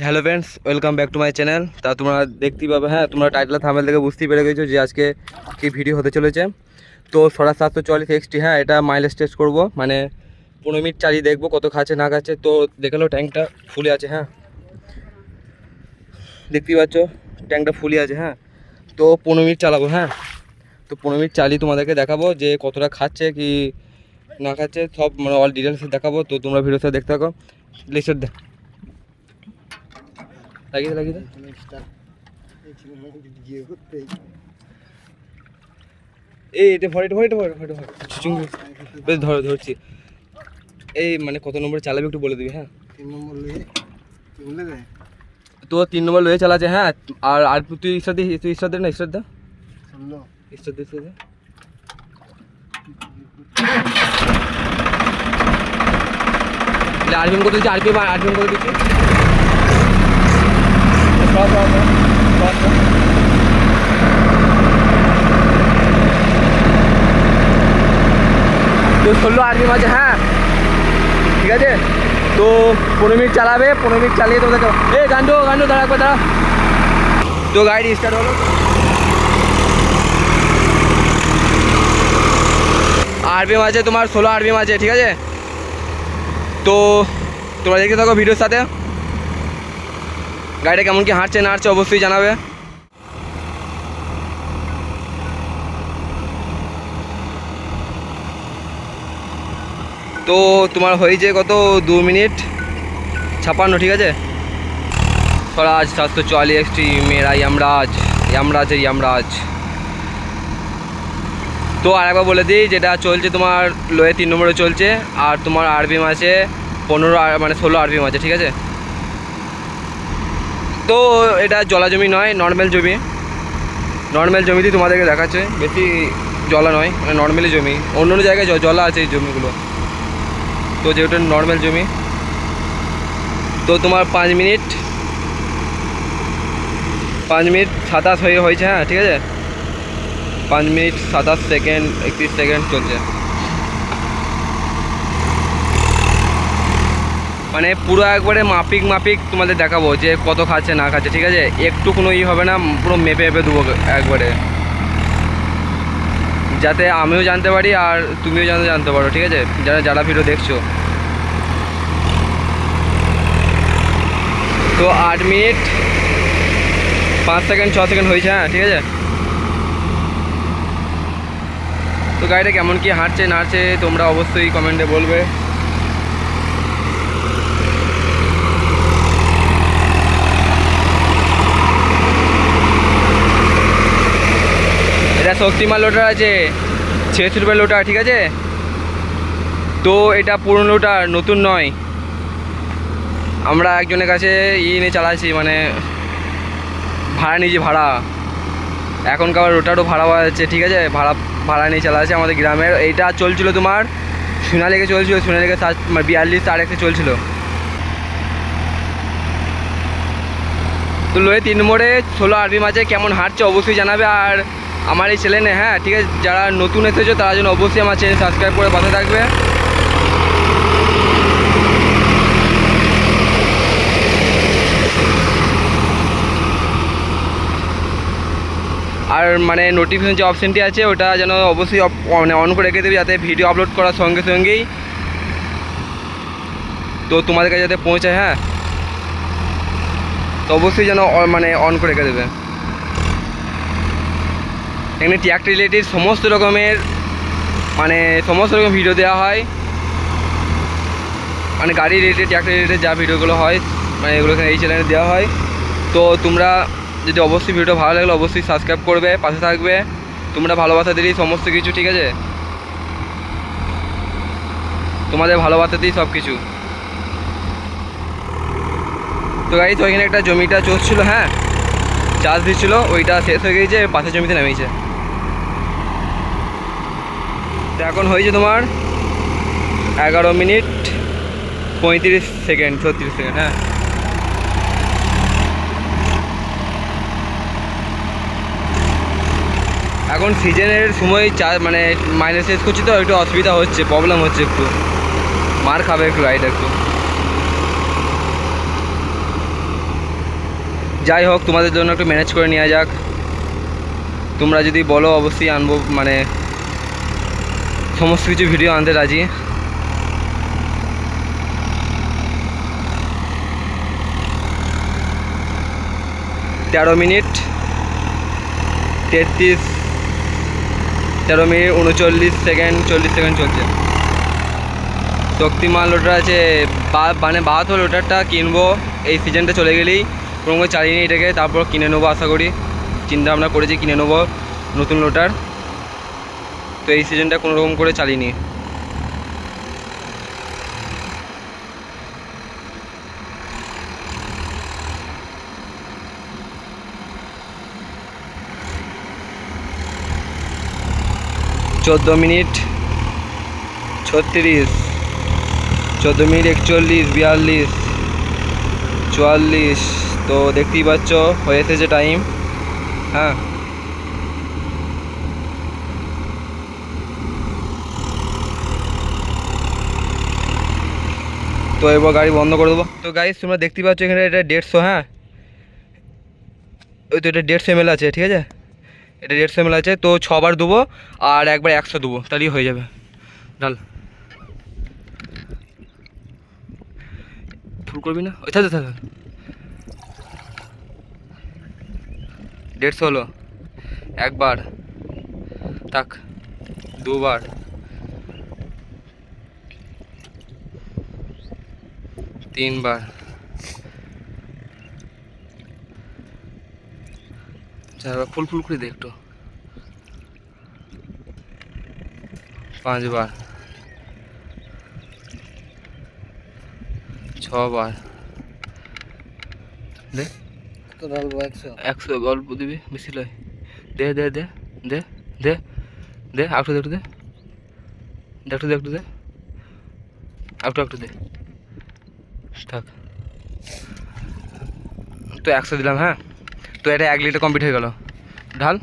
Hello friends, welcome back to my channel. তা তোমরা দেখতেই পাবে, হ্যাঁ তোমরা টাইটেল থাম্বনেল থেকে বুঝতেই পেরে গেছো যে আজকে কি ভিডিও হতে চলেছে। তো 744 হ্যাঁ, এটা মাইলেজ টেস্ট করবো, মানে 15 মিনিট চালিয়ে দেখবো কত খাচ্ছে না খাচ্ছে। তো দেখালো ট্যাঙ্কটা ফুলে আছে, হ্যাঁ দেখতেই পাচ্ছ ট্যাঙ্কটা ফুলে আছে। হ্যাঁ, তো 15 মিনিট চালাবো। হ্যাঁ, তো 15 মিনিট চালিয়ে তোমাদেরকে দেখাবো যে কতটা খাচ্ছে কি না খাচ্ছে, সব মানে অল ডিটেলসে দেখাবো। তো তোমরা ভিডিওটা দেখতে থাকো। লিস্টার দে লাগিয়ে লাগিয়ে এই এটা ভরে চুচুঙ্গি বেশ ধরছি। এই মানে কত নম্বরে চালাবি একটু বলে দিবি। হ্যাঁ, 3 নম্বর তো 3 নম্বর লয়ে চালাচ্ছে। হ্যাঁ, আর তুই স্টার দিয়ে তুই স্টার দে না, স্টার দে স্টার দে আরপিএম কত দিচ্ছি, আরপিএম কত দিচ্ছি। তো 16 আরপিএম আছে। হ্যাঁ ঠিক আছে, তো 15 মিনিট চালাবে। 15 মিনিট চালিয়ে তোমাদেরকে গান্ডো দাঁড়া একবার দাঁড়া। তো গাড়ি স্টার্ট হলো, আরপিএম আছে তোমার 16 আরপিএম আছে। ঠিক আছে, তো তোমরা দেখতে থাকো ভিডিওর সাথে। গাড়িটা কেমন কি হাঁটছে না হাঁটছে অবশ্যই জানাবে। তো তোমার হয়েছে কত 2 মিনিট 56। ঠিক আছে, স্বরাজ 744 XT মেরা ইয়ামরাজ। তো আর একবার বলে দিই, যেটা চলছে তোমার লোয়ে 3 নম্বরে চলছে, আর তোমার আরপিএম আছে 15 মানে 16 আরপিএম আছে। ঠিক আছে, তো এটা জলা জমি নয়, নর্মাল জমিতেই তোমাদেরকে দেখাচ্ছে, বেশি জলা নয়, মানে নর্মালি জমি। অন্য অন্য জায়গায় জলা আছে এই জমিগুলো, তো যেহেতু নর্মাল জমি। তো তোমার 5 মিনিট 27 হয়েছে। হ্যাঁ ঠিক আছে, 5 মিনিট 27 সেকেন্ড 31 সেকেন্ড চলছে। মানে পুরো একবারে মাপিক তোমাদের দেখাবো যে কত খাচ্ছে না খাচ্ছে। ঠিক আছে, একটু কোনো হবে না, পুরো মেপে দেবো একবারে, যাতে আমিও জানতে পারি আর তুমিও জানতে পারো। ঠিক আছে, যারা ভিডিও দেখছো। তো 8 মিনিট 5 সেকেন্ড 6 সেকেন্ড হয়েছে। হ্যাঁ ঠিক আছে, তো গাড়িটা কেমন কি হাঁটছে না হাঁটছে তোমরা অবশ্যই কমেন্টে বলবে। এটা শক্তিমান লোটার আছে, 66 রুপের লোটার। ঠিক আছে, তো এটা পুরনো লোটার, নতুন নয়। আমরা একজনের কাছে নিয়ে চালাচ্ছি, মানে ভাড়া নিয়েছি, ভাড়া। এখনকার রোটারও ভাড়া যাচ্ছে। ঠিক আছে, ভাড়া নিয়ে চালাচ্ছে আমাদের গ্রামের। এইটা চলছিল তোমার সোনালিকে চলছিল, সোনালিকে 42 RX চলছিল। তো লোয়ে 3 নম্বরে 16 আরপিএম আছে। কেমন হাঁটছে অবশ্যই জানাবে। আর আমার এই চ্যানেলে, হ্যাঁ ঠিক আছে, যারা নতুন এসেছো তারা যেন অবশ্যই আমার চ্যানেল সাবস্ক্রাইব করে পাশে থাকবে। আর মানে নোটিফিকেশন যে অপশানটি আছে ওটা যেন অবশ্যই মানে অন করে রেখে দেবে, যাতে ভিডিও আপলোড করার সঙ্গে সঙ্গেই তো তোমাদের কাছে যাতে পৌঁছায়। হ্যাঁ, তো অবশ্যই যেন মানে অন করে রেখে দেবে। এখানে ট্র্যাক্টর রিলেটেড সমস্ত রকম ভিডিও দেওয়া হয়, মানে গাড়ি রিলেটেড ট্র্যাক্টর রিলেটেড যা ভিডিওগুলো হয়, মানে এগুলো এখানে এই চ্যানেলে দেওয়া হয়। তো তোমরা যদি অবশ্যই ভিডিও ভালো লাগলে অবশ্যই সাবস্ক্রাইব করবে, পাশে থাকবে। তোমরা ভালোবাসা দিলেই সমস্ত কিছু। ঠিক আছে, তোমাদের ভালোবাসা দিই সব কিছু। তো গাড়ি তো এখানে একটা জমিটা চলছিল, হ্যাঁ চাষ দিচ্ছিলো, ওইটা শেষ হয়ে গিয়েছে, পাশের জমিতে নামিয়েছে। তো এখন হয়েছে তোমার 11 মিনিট 35 সেকেন্ড 36 সেকেন্ড। হ্যাঁ, এখন সিজনের সময় মানে মাইনে শেষ করছি, তো একটু অসুবিধা হচ্ছে, প্রবলেম হচ্ছে, একটু মার খাবে একটু গাড়িটা একটু। যাই হোক, তোমাদের জন্য একটু ম্যানেজ করে নেওয়া যাক। তোমরা যদি বলো অবশ্যই আনবো, মানে সমস্ত কিছু ভিডিও আনতে রাজি। তেরো মিনিট 39 সেকেন্ড 40 সেকেন্ড চলছে। শক্তিমান লোটার আছে, মানে 72 লোটারটা কিনবো এই সিজনটা চলে গেলেই। কোনো চালিয়ে নিই এটাকে, তারপর কিনে নেবো আশা করি। চিন্তা ভাবনা করেছি কিনে নেবো নতুন লোটার। তো এই সিজনটা কোনো রকম করে চালিয়ে নিই। চোদ্দো মিনিট 36, 14 মিনিট 41, 42, 44। তো দেখতেই পাচ্ছ হয়ে এসেছে টাইম। হ্যাঁ, তো এবার গাড়ি বন্ধ করে দেবো। তো গাইস তোমরা দেখতেই পাচ্ছ এখানে এটা 150, হ্যাঁ ওই তো এটা 150 ml আছে, ঠিক আছে, এটা 150 ml আছে। তো 6 বার দেবো আর একবার 100 দেবো, তাহলেই হয়ে যাবে। ডাল ফুল করবি না, ওই থাক 150 হলো, একবার থাক, দুবার, তিনবার, চারবার, ফুল করে দে একটু, 5 বার, 6 বার দে। 100 অল্প দিবি, বেশি লয়। দে দে দে দে দে দে একটু দে, একটু দে, একটু দে, একটু দে, একটু দে, থাক। তো 100 দিলাম। হ্যাঁ, তো এটা 1 লিটার কমপ্লিট হয়ে গেল। ঢাল,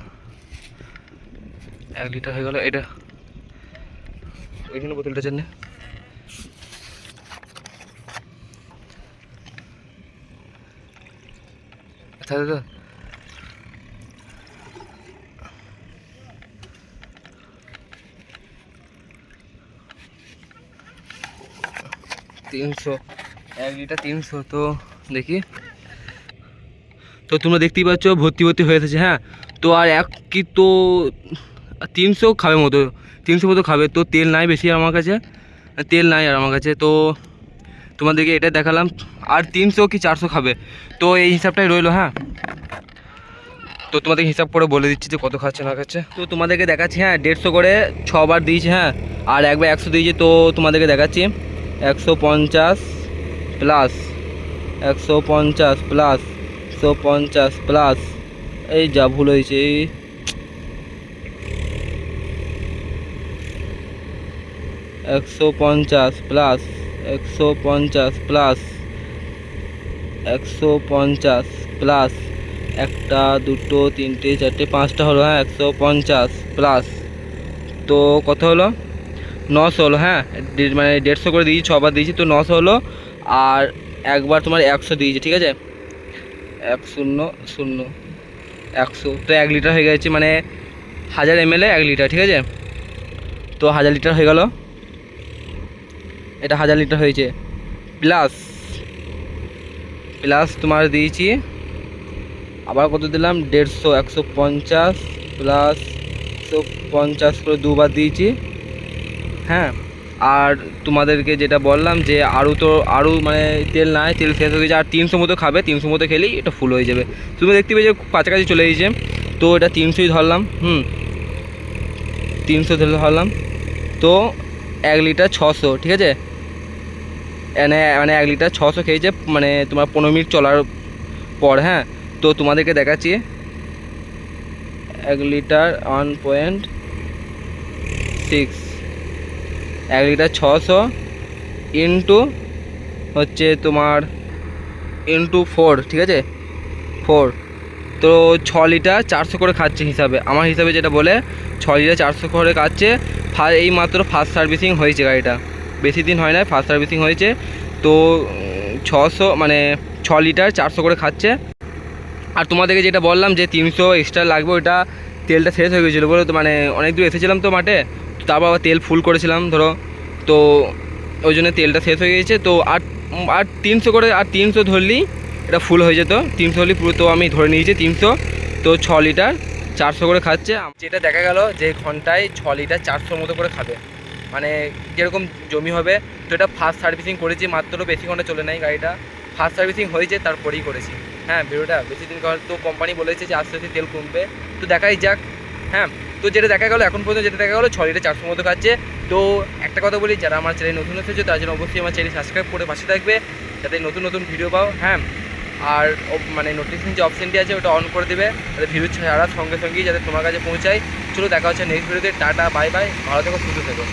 1 লিটার হয়ে গেল। এটা ওইখানে বোতলটা জন্য আচ্ছা দাদা, তিনশো, 1 লিটার 300। তো দেখি, তো তোমরা দেখতেই পাচ্ছ ভর্তি হয়ে এসেছে। হ্যাঁ, তো আর তো 300 খাবে মতো, 300 মতো খাবে। তো তেল নাই বেশি আমার কাছে, তেল নাই আর আমার কাছে। তো তোমাদেরকে এটা দেখালাম, আর 300 কি 400 খাবে। তো এই হিসাবটাই রইলো। হ্যাঁ, তো তোমাদের হিসাব করে বলে দিচ্ছি যে কত খাচ্ছে না খাচ্ছে। তো তোমাদেরকে দেখাচ্ছি। হ্যাঁ, 150 করে 6 বার দিয়েছে। হ্যাঁ, আর একবার 100 দিয়েছে। তো তোমাদেরকে দেখাচ্ছি 150 প্লাস 150 প্লাস 150 প্লাস, এই যা ভুল হয়েছে, 150 প্লাস 150 প্লাস 150 প্লাস, 1টা 2টো 3টে 4টে 5টা হলো। হ্যাঁ, 150 প্লাস, তো কত হলো, 900 হলো। হ্যাঁ, মানে 150 করে দিয়েছি, 6 বার দিয়েছি, তো 900 হলো। আর একবার তোমার 100 দিয়েছি, ঠিক আছে, 100 0 100। তো 1 লিটার হয়ে গেছে, মানে 1000 ml 1 লিটার, ঠিক আছে। তো 1000 লিটার হয়ে গেল, এটা 1000 লিটার হয়েছে। প্লাস তোমার দিয়েছি আবার কত দিলাম, 150, 150 প্লাস 150 করে 2 বার দিয়েছি। হ্যাঁ, আর তোমাদেরকে যেটা বললাম যে আরও মানে তেল নাই, তেল শেষ হয়ে গেছে। আর 300 মতো খাবে, 300 মতো খেলেই এটা ফুল হয়ে যাবে। তুমি দেখতে পেয়েছো খুব কাছাকাছি চলে গেছে। তো এটা 300ই ধরলাম। 300 ধরলাম। তো 1 লিটার 600, ঠিক আছে, মানে 1 লিটার 600 খেয়েছে, মানে তোমার 15 মিনিট চলার পর। হ্যাঁ, তো তোমাদেরকে দেখাচ্ছি 1 লিটার 1.6, 1 লিটার 600 ইন্টু হচ্ছে তোমার ইন্টু 4, ঠিক আছে, 4। তো 6 লিটার 400 করে খাচ্ছে হিসাবে, আমার হিসাবে যেটা বলে 6 লিটার 400 করে খাচ্ছে। এই মাত্র ফার্স্ট সার্ভিসিং হয়েছে গাড়িটা, বেশি দিন হয় না, ফার্স্ট সার্ভিসিং হয়েছে। তো 600 মানে 6 লিটার 400 করে খাচ্ছে। আর তোমাদেরকে যেটা বললাম যে 300 এক্সট্রা লাগবে, ওটা তেলটা শেষ হয়ে গেছিলো বলো তো, মানে অনেক দূর এসেছিলাম তো মাঠে, তো তারপর আবার তেল ফুল করেছিলাম ধরো, তো ওই জন্য তেলটা শেষ হয়ে গেছে। তো আর 300 করে, আর 300 ধরলেই এটা ফুল হয়ে যেত, 300 হলেই পুরো। তো আমি ধরে নিয়েছি 300, তো 6 লিটার 400 করে খাচ্ছে। যেটা দেখা গেল যে ঘন্টায় 6 লিটার 400 মতো করে খাবে, মানে যেরকম জমি হবে। তো এটা ফার্স্ট সার্ভিসিং করেছি, মাত্র বেশি ঘন্টা চলে নাই গাড়িটা, ফার্স্ট সার্ভিসিং হয়েছে তারপরেই করেছি। হ্যাঁ, ভিডিওটা বেশি দিন তো কোম্পানি বলেছে যে আস্তে আস্তে তেল কমবে, তো দেখাই যাক। হ্যাঁ, তো যেটা দেখা গেলো এখন পর্যন্ত, যেটা দেখা গেলো 6 লিটার 400 মতো খাচ্ছে। তো একটা কথা বলি, যারা আমার চ্যানেল নতুন এসেছে তার জন্য অবশ্যই আমার চ্যানেল সাবস্ক্রাইব করে পাশে থাকবে, যাতে নতুন নতুন ভিডিও পাও। হ্যাঁ, আর মানে নোটিফিকেশন যে অপশানটি আছে ওটা অন করে দেবে, যাতে ভিডিও ছাড়ার সঙ্গে সঙ্গেই যাতে তোমার কাছে পৌঁছায়। চলো দেখা হচ্ছে নেক্সট ভিডিওতে। টাটা, বাই বাই, ভালো থেকো, সুস্থ থেকো।